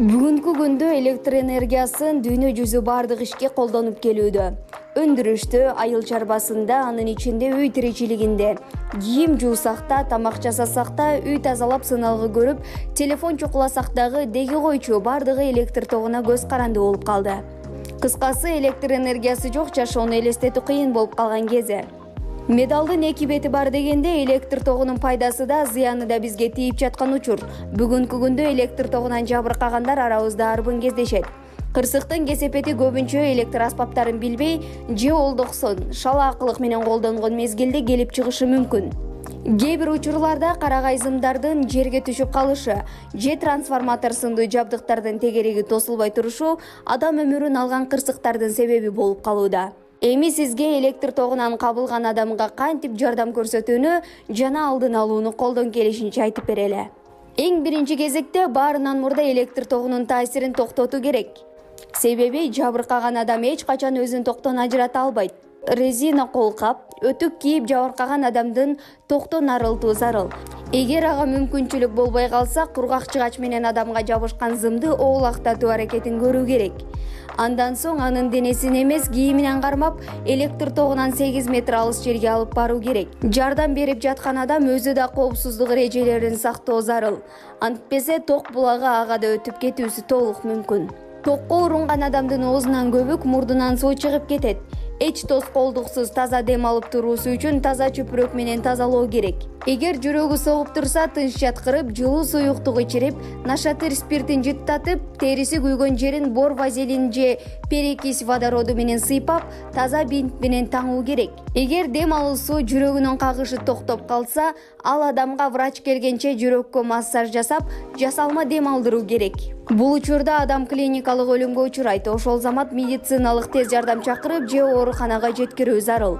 Бүгүнкү күндө электр энергиясын дүйнө жүзү бардык ишке колдонуп келүүдө. Өндүрүштө, айыл чарбасында, анын ичинде үй тиричилигинде, кийим жуусакта, тамак жасасакта, үй тазалап сыналгы көрүп, телефон чукуласак дагы деги койчу бардыгы электр тогуна көз каранды болуп калды. Кыскасы, электр энергиясы жок жашоону элестетүү кыйын болуп калган кези. Медалдын эки бети бар дегенде электр тогунун пайдасы да, зыяны да бизге тийип жаткан учур. Бүгүнкү күндө электр тогунан жабыркагандар арабызда арбын кездешет. Кырсыктын кесепети көбүнчө электр аспаптарын билбей, же олдоксон, шалаакылык менен колдонгон мезгилде келип чыгышы мүмкүн. Кээ бир учурларда карагай зымдардын жерге түшүп калышы, же трансформатор сындуу жабдыктардын тегереги тосулбай турушу адам өмүрүн алган кырсыктардын себеби болуп калууда. Эми сизге электр тогунан кабылган адамга кантип жардам көрсөтүүнү жана алдын алууну колдон келишинче айтып берели. Эң биринчи кезекте баарынан мурда электр тогунун таасирин токтотуу керек. Себеби жабыркаган адам эч качан өзүн токтон ажырата албайт. Резина колкап, өтүк кийип жабыркаган адамдын токтон арылтуу зарыл. Эгер ага мүмкүнчүлүк болбой калса, кургак чыгач менен адамга жабышкан зымды оолактатуу аракетин көрүү керек. Андан соң анын денесин эмес, кийиминен кармап, электр тогунан 8 метр алыс жерге алып баруу керек. Жардам берип жаткан адам өзү да коопсуздук эрежелерин сактоо зарыл. Антпесе ток булагы ага да өтүп кетүүсү толук мүмкүн. Токко урунган адамдын оозунан көбүк, мурдунан суу чыгып кетет. Эч тоскоолдуксуз таза дем алып туруусу үчүн таза чүпүрөк менен тазалоо керек. Эгер жүрөгү согуп турса, тынч жаткырып, жылуу суюктук ичирип, нашатыр спиртин жыттатып, териси күйгөн жерин бор вазелин же перекись водороду менен сыйпап, таза бинт менен таңуу керек. Эгер дем алуусу, жүрөгүнүн кагышы токтоп калса, ал адамга врач келгенче жүрөккө массаж жасап, жасалма дем алдыруу керек. Бул учурда адам клиникалык өлүмгө учурайт. Ошол замат медициналык тез жардам чакырып, же ооруканага жеткирүү зарыл.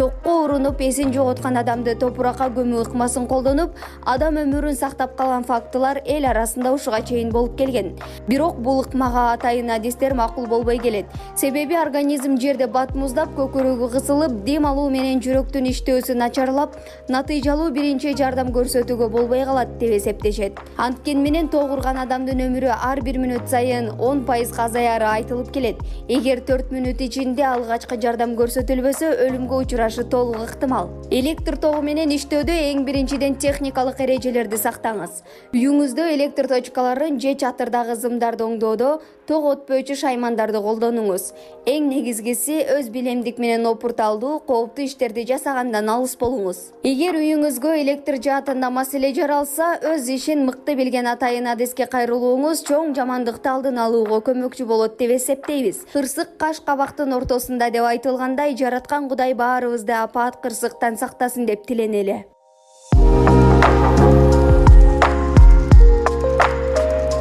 Токко урунуп эсин жоготкан адамды топуракка көмүү ыкмасын колдонуп, адам өмүрүн сактап калган фактылар эл арасында ушуга чейин болуп келген. Бирок бул ыкмага атайын адистер макул болбой келет. Себеби организм жерде бат муздап, көкүрөгү кысылып, дем алуу менен жүрөктүн иштөөсү начарлап, натыйжалуу биринчи жардам көрсөтүүгө болбой калат деп эсептешет. Анткени менен ток урган адамдын өмүрү ар бир мүнөт сайын 10% азаяры айтылып келет. Эгер 4 мүнөт ичинде алгачкы жардам көрсөтүлбөсө, өлүмгө учурашы толук ыктымал. Электр тогу менен иштөөдө эң биринчиден техникалык эрежелерди сактаңыз. Үйүңүздө электр точкаларын же чатырдагы зымдарды оңдоодо ток өтпөөчү шаймандарды колдонуңуз. Эң негизгиси өз билемдик менен опурталдуу, кооптуу иштерди жасагандан алыс болуңуз. Эгер үйүңүзгө электр жаатында маселе жаралса, өз ишин мыкты билген атайын адиске кайрылууңуз чоң жамандыкты алдын алууга көмөкчү болот деп эсептейбиз. Кырсык каш кабактын ортосунда деп айтылгандай, жараткан Кудай баарыбызды апаат кырсыктан сактасын деп тиленели.